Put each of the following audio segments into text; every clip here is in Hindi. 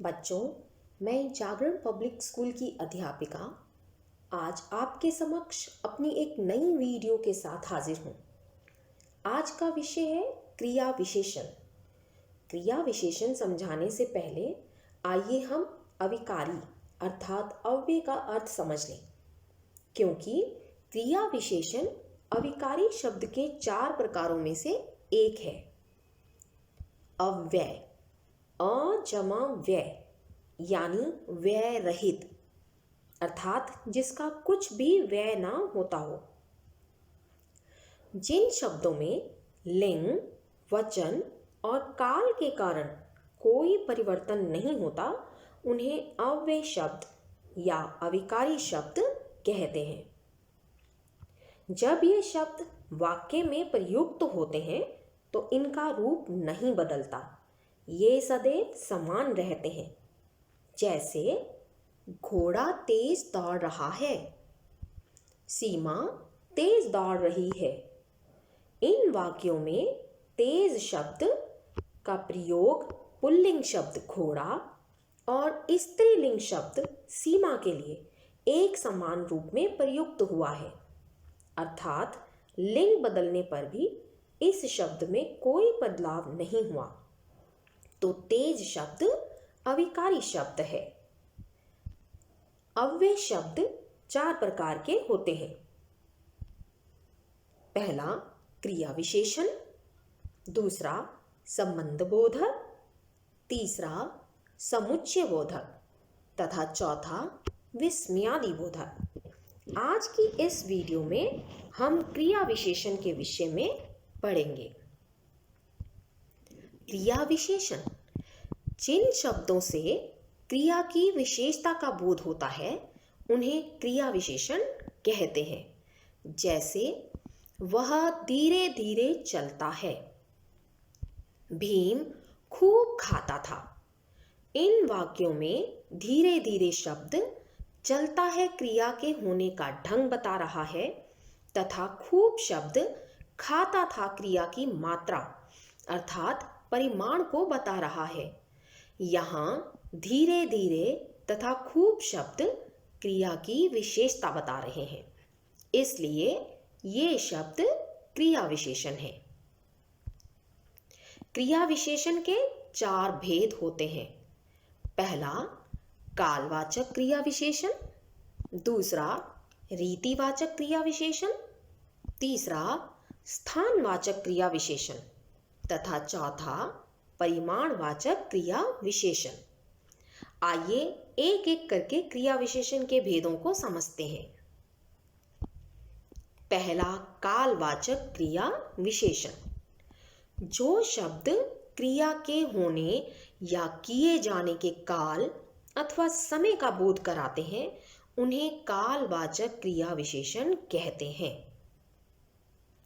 बच्चों, मैं जागरण पब्लिक स्कूल की अध्यापिका आज आपके समक्ष अपनी एक नई वीडियो के साथ हाजिर हूँ। आज का विषय है क्रिया विशेषण। क्रिया विशेषण समझाने से पहले आइए हम अविकारी अर्थात अव्यय का अर्थ समझ लें, क्योंकि क्रिया विशेषण अविकारी शब्द के 4 प्रकारों में से एक है। अव्यय, अ जमा व्यय यानी व्यय रहित, अर्थात जिसका कुछ भी व्यय ना होता हो। जिन शब्दों में लिंग, वचन और काल के कारण कोई परिवर्तन नहीं होता, उन्हें अव्यय शब्द या अविकारी शब्द कहते हैं। जब ये शब्द वाक्य में प्रयुक्त होते हैं तो इनका रूप नहीं बदलता, ये सदैव समान रहते हैं। जैसे घोड़ा तेज दौड़ रहा है, सीमा तेज दौड़ रही है। इन वाक्यों में तेज शब्द का प्रयोग पुल्लिंग शब्द घोड़ा और स्त्रीलिंग शब्द सीमा के लिए एक समान रूप में प्रयुक्त हुआ है, अर्थात लिंग बदलने पर भी इस शब्द में कोई बदलाव नहीं हुआ, तो तेज शब्द अविकारी शब्द है। अव्यय शब्द 4 प्रकार के होते हैं। पहला क्रिया विशेषण, दूसरा संबंध बोधक, तीसरा समुच्चय बोधक तथा चौथा विस्मयादि बोधक। आज की इस वीडियो में हम क्रिया विशेषण के विषय में पढ़ेंगे। क्रिया विशेषण, जिन शब्दों से क्रिया की विशेषता का बोध होता है उन्हें क्रिया विशेषण कहते हैं। जैसे वह धीरे धीरे चलता है, भीम खूब खाता था। इन वाक्यों में धीरे धीरे शब्द चलता है क्रिया के होने का ढंग बता रहा है तथा खूब शब्द खाता था क्रिया की मात्रा अर्थात परिमाण को बता रहा है। यहाँ धीरे धीरे तथा खूब शब्द क्रिया की विशेषता बता रहे हैं, इसलिए ये शब्द क्रिया विशेषण है। क्रिया विशेषण के 4 भेद होते हैं। पहला कालवाचक क्रिया विशेषण, दूसरा रीतिवाचक क्रिया विशेषण, तीसरा स्थानवाचक क्रिया विशेषण तथा चौथा परिमाणवाचक क्रिया विशेषण। आइए एक एक करके क्रिया विशेषण के भेदों को समझते हैं। पहला कालवाचक क्रिया विशेषण, जो शब्द क्रिया के होने या किए जाने के काल अथवा समय का बोध कराते हैं उन्हें कालवाचक क्रिया विशेषण कहते हैं।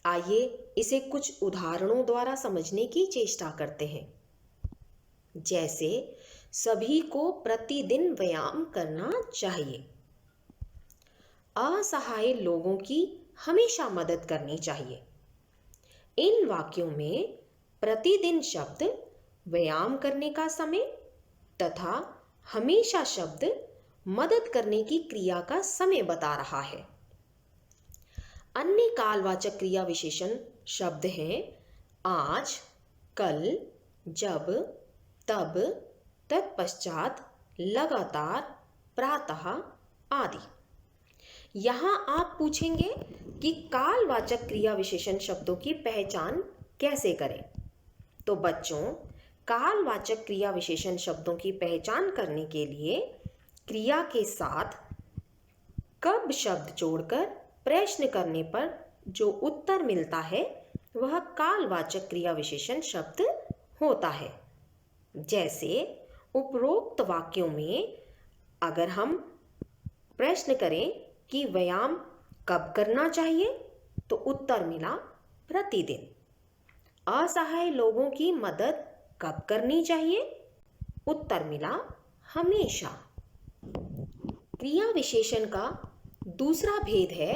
आइए इसे कुछ उदाहरणों द्वारा समझने की चेष्टा करते हैं। जैसे सभी को प्रतिदिन व्यायाम करना चाहिए, असहाय लोगों की हमेशा मदद करनी चाहिए। इन वाक्यों में प्रतिदिन शब्द व्यायाम करने का समय तथा हमेशा शब्द मदद करने की क्रिया का समय बता रहा है। अन्य कालवाचक क्रिया विशेषण शब्द हैं आज, कल, जब, तब, तत्पश्चात, लगातार, प्रातः आदि। यहाँ आप पूछेंगे कि कालवाचक क्रिया विशेषण शब्दों की पहचान कैसे करें? तो बच्चों, कालवाचक क्रिया विशेषण शब्दों की पहचान करने के लिए क्रिया के साथ कब शब्द जोड़कर प्रश्न करने पर जो उत्तर मिलता है वह कालवाचक क्रिया विशेषण शब्द होता है। जैसे उपरोक्त वाक्यों में अगर हम प्रश्न करें कि व्यायाम कब करना चाहिए तो उत्तर मिला प्रतिदिन। असहाय लोगों की मदद कब करनी चाहिए, उत्तर मिला हमेशा। क्रिया विशेषण का दूसरा भेद है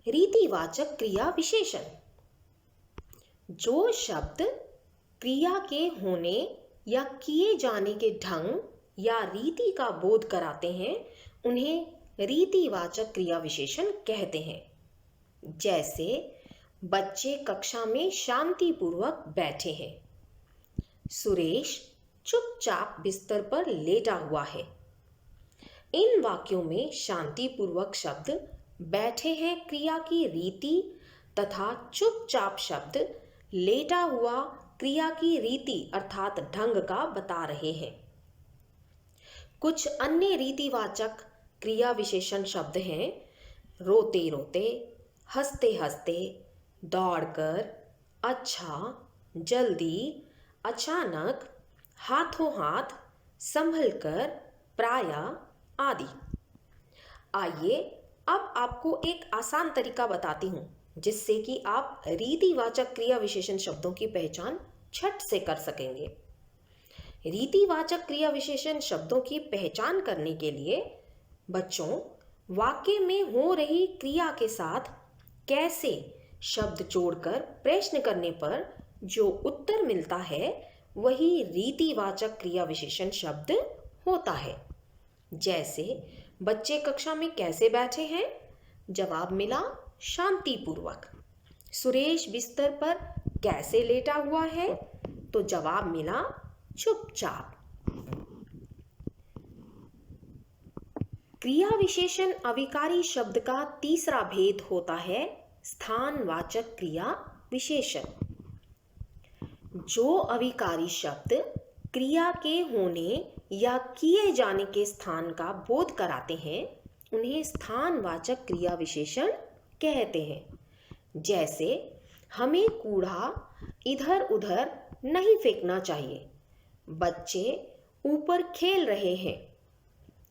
रीतिवाचक क्रिया विशेषण, जो शब्द क्रिया के होने या किए जाने के ढंग या रीति का बोध कराते हैं उन्हें रीतिवाचक क्रिया विशेषण कहते हैं। जैसे बच्चे कक्षा में शांतिपूर्वक बैठे हैं। सुरेश चुपचाप बिस्तर पर लेटा हुआ है। इन वाक्यों में शांतिपूर्वक शब्द बैठे हैं क्रिया की रीति तथा चुपचाप शब्द लेटा हुआ क्रिया की रीति अर्थात ढंग का बता रहे हैं। कुछ अन्य रीतिवाचक क्रिया विशेषण शब्द हैं रोते रोते, हंसते हंसते, दौड़कर, अच्छा, जल्दी, अचानक, हाथों हाथ, संभलकर, प्रायः आदि। आइए अब आपको एक आसान तरीका बताती हूँ जिससे कि आप रीतिवाचक क्रिया विशेषण शब्दों की पहचान झट से कर सकेंगे। रीतिवाचक क्रिया विशेषण शब्दों की पहचान करने के लिए बच्चों वाक्य में हो रही क्रिया के साथ कैसे शब्द जोड़कर प्रश्न करने पर जो उत्तर मिलता है वही रीतिवाचक क्रिया विशेषण शब्द होता है। जैसे बच्चे कक्षा में कैसे बैठे हैं? जवाब मिला शांतिपूर्वक। सुरेश बिस्तर पर कैसे लेटा हुआ है? तो जवाब मिला चुपचाप। क्रिया विशेषण अविकारी शब्द का तीसरा भेद होता है स्थानवाचक क्रिया विशेषण। जो अविकारी शब्द क्रिया के होने या किए जाने के स्थान का बोध कराते हैं उन्हें स्थानवाचक क्रिया विशेषण कहते हैं। जैसे हमें कूड़ा इधर उधर नहीं फेंकना चाहिए। बच्चे ऊपर खेल रहे हैं।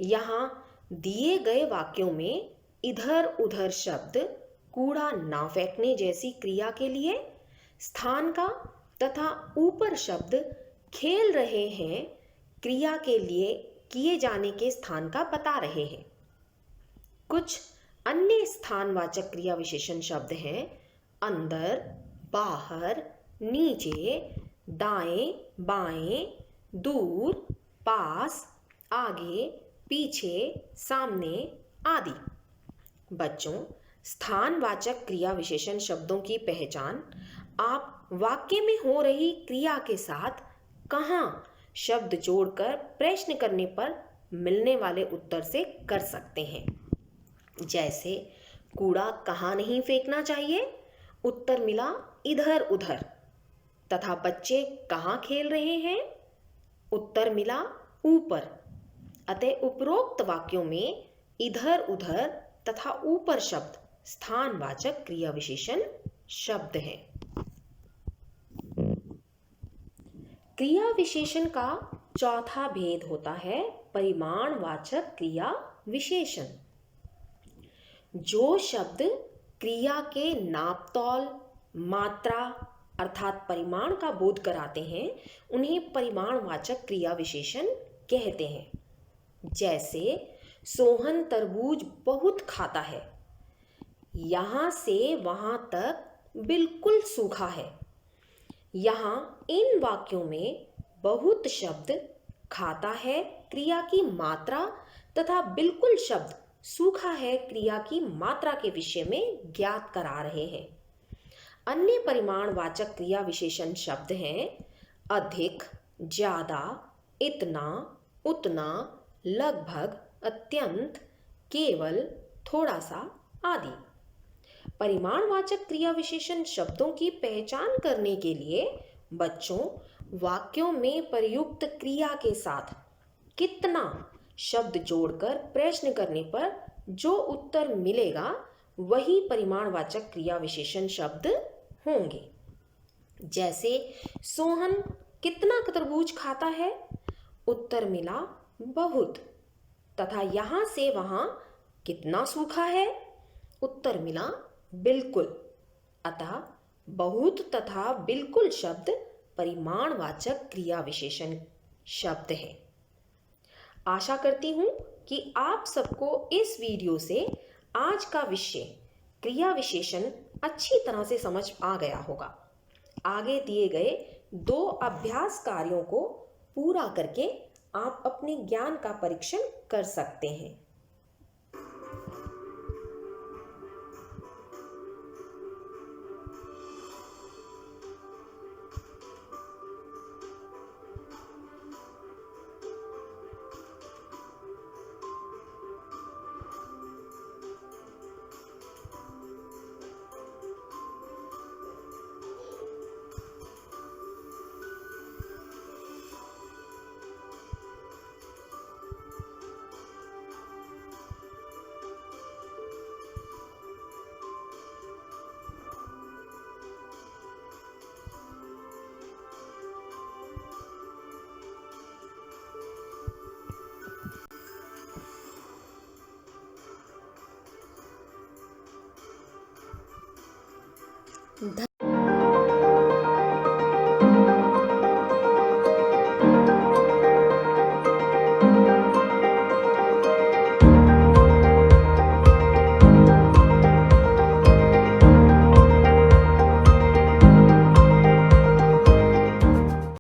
यहाँ दिए गए वाक्यों में इधर उधर शब्द कूड़ा ना फेंकने जैसी क्रिया के लिए स्थान का तथा ऊपर शब्द खेल रहे हैं क्रिया के लिए किए जाने के स्थान का बता रहे हैं। कुछ अन्य स्थानवाचक क्रिया विशेषण शब्द हैं अंदर, बाहर, नीचे, दाएं, बाएं, दूर, पास, आगे, पीछे, सामने आदि। बच्चों स्थानवाचक क्रिया विशेषण शब्दों की पहचान आप वाक्य में हो रही क्रिया के साथ कहाँ शब्द जोड़कर प्रश्न करने पर मिलने वाले उत्तर से कर सकते हैं। जैसे कूड़ा कहाँ नहीं फेंकना चाहिए? उत्तर मिला इधर उधर। तथा बच्चे कहाँ खेल रहे हैं? उत्तर मिला ऊपर। अतः उपरोक्त वाक्यों में इधर उधर तथा ऊपर शब्द स्थानवाचक क्रिया विशेषण शब्द हैं। क्रिया विशेषण का चौथा भेद होता है परिमाणवाचक क्रिया विशेषण। जो शब्द क्रिया के नापतोल, मात्रा अर्थात परिमाण का बोध कराते हैं उन्हें परिमाणवाचक क्रिया विशेषण कहते हैं। जैसे सोहन तरबूज बहुत खाता है। यहाँ से वहाँ तक बिल्कुल सूखा है। यहाँ इन वाक्यों में बहुत शब्द खाता है क्रिया की मात्रा तथा बिल्कुल शब्द सूखा है क्रिया की मात्रा के विषय में ज्ञात करा रहे हैं। अन्य परिमाणवाचक क्रिया विशेषण शब्द हैं अधिक, ज्यादा, इतना, उतना, लगभग, अत्यंत, केवल, थोड़ा सा आदि। परिमाणवाचक क्रिया विशेषण शब्दों की पहचान करने के लिए बच्चों वाक्यों में प्रयुक्त क्रिया के साथ कितना शब्द जोड़कर प्रश्न करने पर जो उत्तर मिलेगा वही परिमाणवाचक क्रिया विशेषण शब्द होंगे। जैसे सोहन कितना तरबूज खाता है? उत्तर मिला बहुत। तथा यहाँ से वहाँ कितना सूखा है? उत्तर मिला बिल्कुल। अतः बहुत तथा बिल्कुल शब्द परिमाणवाचक क्रिया विशेषण शब्द है। आशा करती हूँ कि आप सबको इस वीडियो से आज का विषय क्रिया विशेषण अच्छी तरह से समझ आ गया होगा। आगे दिए गए 2 अभ्यास कार्यों को पूरा करके आप अपने ज्ञान का परीक्षण कर सकते हैं।